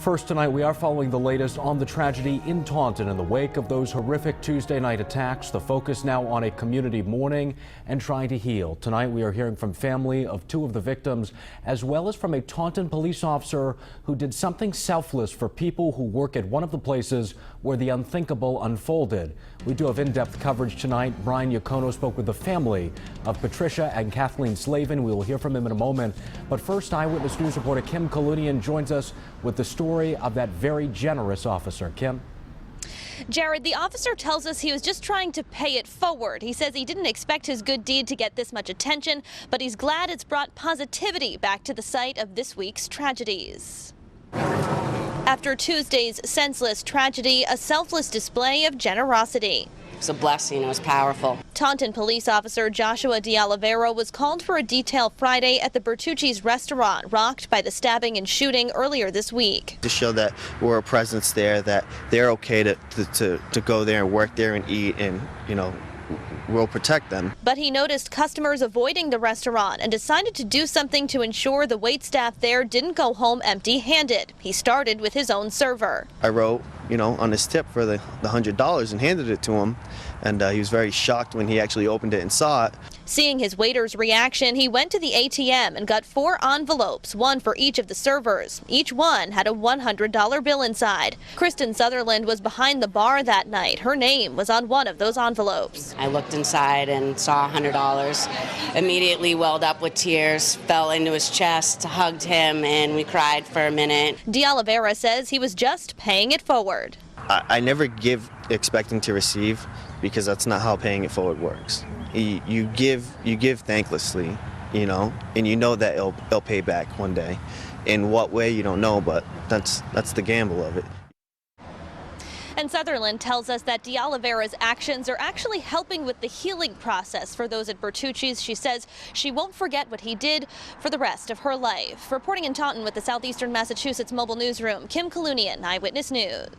First tonight, we are following the latest on the tragedy in Taunton in the wake of those horrific Tuesday night attacks. The focus now on a community mourning and trying to heal. Tonight, we are hearing from family of two of the victims, as well as from a Taunton police officer who did something selfless for people who work at one of the places where the unthinkable unfolded. We do have in-depth coverage tonight. Brian Iacono spoke with the family of Patricia and Kathleen Slavin. We will hear from him in a moment. But first, Eyewitness News reporter Kim Kalunian joins us with the story of that very generous officer. Kim? Jared, the officer tells us he was just trying to pay it forward. He says he didn't expect his good deed to get this much attention, but he's glad it's brought positivity back to the site of this week's tragedies. After Tuesday's senseless tragedy, a selfless display of generosity. It was a blessing. It was powerful. Taunton police officer Joshua Deoliveira was called for a detail Friday at the Bertucci's restaurant, rocked by the stabbing and shooting earlier this week. To show that we're a presence there, that they're okay to go there and work there and eat, and, you know, we'll protect them. But he noticed customers avoiding the restaurant and decided to do something to ensure the waitstaff there didn't go home empty-handed. He started with his own server. I wrote, you know, on his tip for the $100 and handed it to him, and he was very shocked when he actually opened it and saw it. Seeing his waiter's reaction, he went to the ATM and got 4 envelopes, one for each of the servers. Each one had a $100 bill inside. Kristen Sutherland was behind the bar that night. Her name was on one of those envelopes. I looked inside and saw $100. Immediately welled up with tears, fell into his chest, hugged him, and we cried for a minute. Deoliveira says he was just paying it forward. I never give expecting to receive, because that's not how paying it forward works. You give thanklessly, you know, and you know that it'll pay back one day. In what way, you don't know, but that's the gamble of it. And Sutherland tells us that Deoliveira's actions are actually helping with the healing process for those at Bertucci's. She says she won't forget what he did for the rest of her life. Reporting in Taunton with the Southeastern Massachusetts Mobile Newsroom, Kim Kalunian, Eyewitness News.